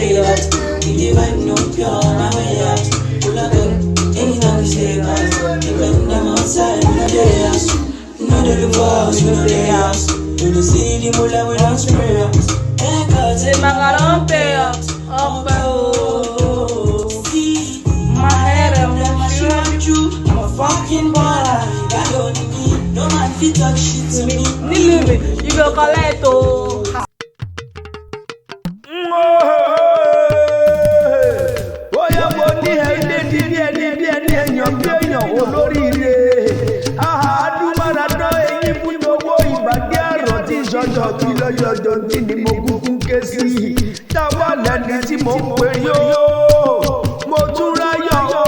way up. If you vibe no pure, my way up. Pull up, ain't no mistake. Even them outside, no day house. No day divorce, no day house. You don't see the mula, we don't spray us. Say my God, don't pay us. See, my head, I'm never sure with you. I'm a fucking baller. I don't need no man fit talk shit to me. You go collect oh. Oya boni ende di enyan bi enyan olóríire. Adumara do eyin fún owó ìbàdí àrò tí ṣọjọ́ bí lọ́jọ́ tí ni mo kúkú ké sí. Táwa lẹ́ni tí mo pè yó. Mo tún ráyọ̀ o.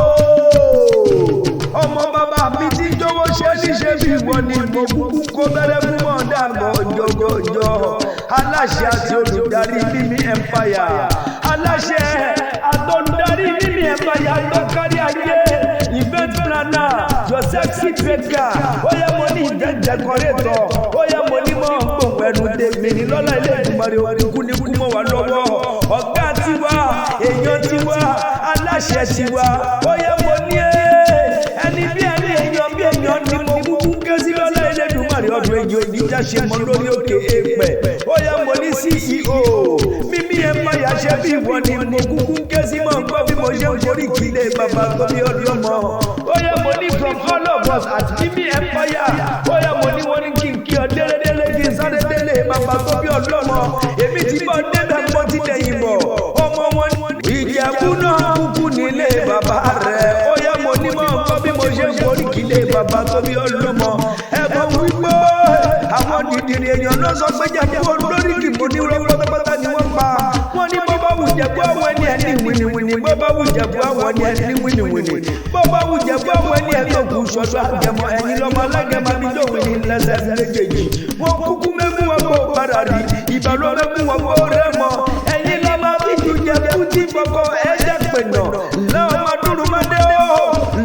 Ọmọ bàbá mi tí jọ̀wọ́ ṣe níṣe bí wọ́n ni mo kúkú kó bẹ̀rẹ̀ fún mọ̀ọ́dà gọ̀jọ̀gọ̀jọ̀. Aláṣẹ àti olùdarí Mimi Empire. Aláṣẹ àtolùdarí Mimi Empire tó kárí ayé. Event planner, your sexy baker. Oya mo ní event decorator. Oya mo ní mọ̀ gbòǹgbò ẹnu tèmi ní lọ́la ilé ìgbìmọ̀rẹ́ oníkú ní kú mọ́ wa lọ́wọ́. Ọ̀gá tiwa, èèyàn tiwa, aláṣẹ tiwa. Oya mo ní ẹni bí ẹni èèyàn bí èèyàn ni mo kúkú ké sí lọ́la ilé ìgbìmọ̀rẹ́ ọdún èyí oníjà ṣe mọ́ lórí òkè èèpẹ̀. Oya mo ní CEO Mimi Empire ṣe bí ìwọ ni mo kúkú ké sí mọ́ gbọ́ bí mo ṣe ń forí kílé bàbá tó bí ọdún mọ́. Oya mo ní from all of us at Mimi Empire. Oya mo ní wọ́n ní kí n kí ọ délédélé kí n sáré délé bàbá tó bí ọdún mọ́. Èmi ti bọ́ débẹ̀ mo ti dẹ̀yìn bọ̀. Ọmọ wọn Ìjẹ̀bú náà kúkú nílé bàbá rẹ̀. Oya mo ní mọ́ gbọ́ bí mo ṣe ń forí kílé bàbá tó bí ọdún mọ́. Ẹ̀gbọ́n wípé àwọn dìdìrì èèyàn náà sọ pé Ìjẹ̀bú olórí kì mo ní rọ́ pátápátá ni wọ́n pa. Wọ́n ní bó bá wù Ìjẹ̀bú àwọn ẹni ẹni wìnìwìnì. Bó bá wù Ìjẹ̀bú àwọn ẹni ẹni wìnìwìnì. Bó bá wù Ìjẹ̀bú àwọn ẹni ẹni òkú ṣọṣọ àgẹmọ ẹni lọ́mọ alágẹmọ abijọ́ wìnì lẹ́sẹ̀ méjèèjì. Wọ́n kúkú mẹ́kún wọn kó padà rí. Ìbàlọ́ mẹ́kún wọn kó rẹ́ mọ́. Ẹ̀yin lọ́mọ bíjú Ìjẹ̀bú tí fọkọ ẹ̀jẹ̀ pẹ̀nà. Lọ́wọ́ máa dúró máa dé o.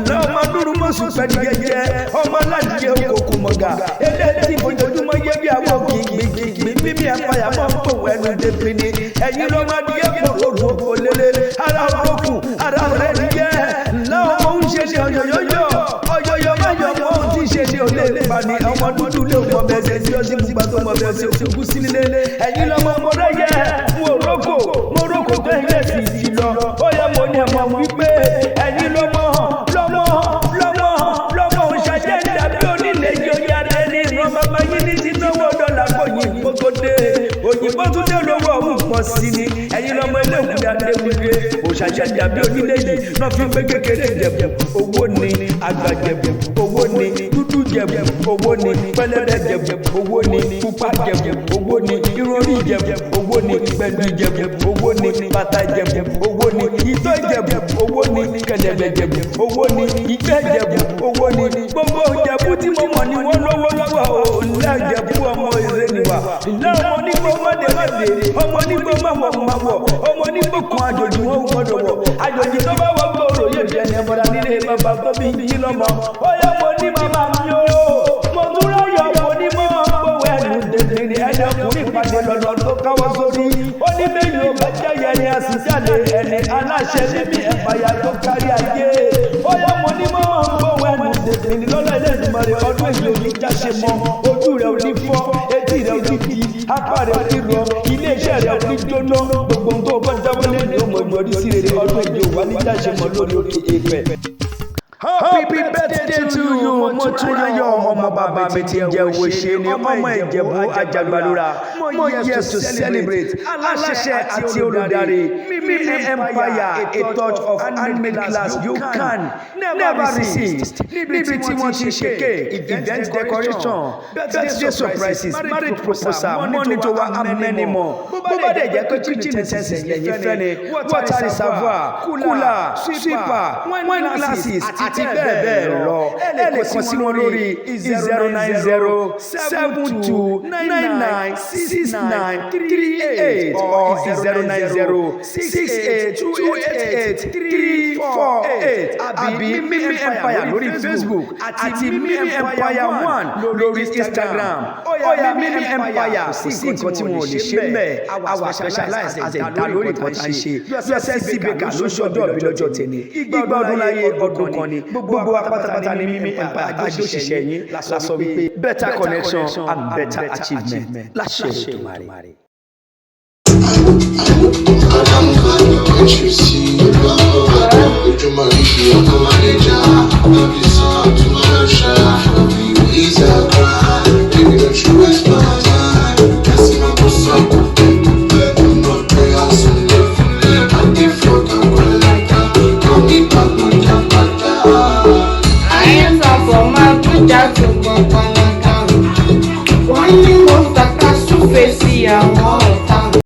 Lọ́wọ́ máa dúró máa sùn pẹ̀lú jẹjẹ. Ọmọ alájẹ òkòkò mọ̀gà. Eléyìí fojoojúmọ́ yẹ bí àwọn gbìngbìngbìn Mimi Empire máa ń pò ẹnu débi ni. Ẹ̀yin ló máa di ẹ̀kọ́ òru òlélẹ̀. Ara òkú, ara rẹ̀ ń yẹ. Lọ́wọ́ mo ń ṣe ní ọ̀yọ̀yọ̀yọ̀. Ọ̀yọ̀yọ̀ máa yọ mọ́ ohun tí ń ṣe ní olè nípa ni. Ọmọ dúdú lè mọ bẹ́sẹ̀ tí ó sì mú gbà tó mọ bẹ́sẹ̀ tí ó kú sí nílé. Ẹ̀yin lọ́mọ mọ́rẹ́ yẹ. Mo rókò tó ilé sì ti lọ. Ó yẹ mo ní ẹ̀mọ́ wípé ẹ̀yin lọ́mọ ṣàjẹ́ ìdàbí onílé yóò yára ẹni ìran bàbá yín ní ti náwó dọ́là kò yìnbó tó dé. Òyìnbó tún dé lówó ọ̀hún pọ̀ sí ni. Ẹ̀yin lọ́mọ ilé ìwúdà déwúdé. Òṣàṣà ìdàbí onílé yìí náà fi gbé kékeré Jẹ̀bú. Owó ni àgbà Jẹ̀bú. Owó ni dúdú Jẹ̀bú. Owó ni pẹlẹbẹ Jẹ̀bú. Owó ni pupa Jẹ̀bú. Owó ni irori Jẹ̀bú. Owó ni gbẹ̀du Jẹ̀bú. Owó ni bàtà Jẹ̀bú. Owó ni ìtọ́ Jẹ̀bú. Owó ni kẹ̀lẹ̀bẹ̀ Jẹ̀bú. Owó ni ìgbẹ́ Jẹ̀bú. Owó ni gbogbo Jẹ̀bú tí mo mọ̀ ni wọ́n lọ́wọ́ lọ́wọ́ o. Ńlá Jẹ̀bú ọmọ ìrẹ́ nìwà. Ńlá ọmọ nígbò mọ́dé mọ́dé. Ọmọ nígbò máwọ̀ máwọ̀. Ọmọ nígbò kan àjòjì wọn ò gbọdọ̀ wọ̀. Àjòjì tó bá wọ́n gbòòrò yóò jẹ́ ní ẹ̀bọ̀dà nílé bàbá tó bí yín lọ́mọ. Ó yẹ mo ní màmá mi o. Mo tún ráyọ̀ mo ní mọ́ gbówó ẹnu dèdèrè ẹni ọkùnrin pàdé lọ́nà tó káwọ́ sórí. Ó ní méjì ò bá jẹ́ yẹni àsìjáde ẹni aláṣẹ Mimi Empire tó kárí ayé. Ó yẹ mo ní mọ́ gbówó ẹnu dèdèrè lọ́nà ilé ìgbìmọ̀rẹ́ ọdún èyí ò ní jáṣe mọ́. Ojú rẹ̀ ò ní fọ́, etí rẹ̀ ò ní di, apá rẹ̀ ò ní rọ, ilé iṣẹ́ rẹ̀ ò ní jóná. Gbogbo ohun tó bá dáwọ́ lé ní ọmọ ìmọ̀rí sí rere ọdún èyí ò wá ní jáṣe mọ́ lórí òkè èèpẹ̀. Happy birthday to you, mo tún ráyọ̀ ọmọ bàbá mi ti jẹ́ owó ṣe ni ọmọ Ìjẹ̀bú Àjàgbàlúrà. Mo yes to celebrate aláṣẹ àti olùdarí Mimi Empire, a touch of handmade glass you can never resist. Níbi tí wọ́n ti ṣe cake, event decoration, birthday surprises, marriage proposal, money to wa and many more. Bó bá dẹ̀ jẹ́ pé kitchen utensils yẹ̀yìn fẹ́ ni water reservoir, cooler, sweeper, wine glasses àti bẹ́ẹ̀ bẹ́ẹ̀ lọ ẹ lè kàn sí wọn lórí 090-7299-6938 or 090-68288348 àbí Mimi Empire lórí Facebook àti Mimi Empire 1 lórí Instagram. Oya Mimi Empire kò sí nǹkan tí wọn ò lè ṣe mẹ́ our specialized as ẹ̀dá lórí nǹkan tá a ṣe USSC baker ló ṣọjọ́ ìbí lọ́jọ́ tẹ̀lé igba ọdún láyé ọdún kan ni gbogbo wa pátápátá ní Mimi Empire àjọṣiṣẹ́ yín la sọ wípé better connection and better achievement láṣẹ Èdùmàrè. Can't you see? Ojú máa rí ṣe ọkọ̀ máa lè jà.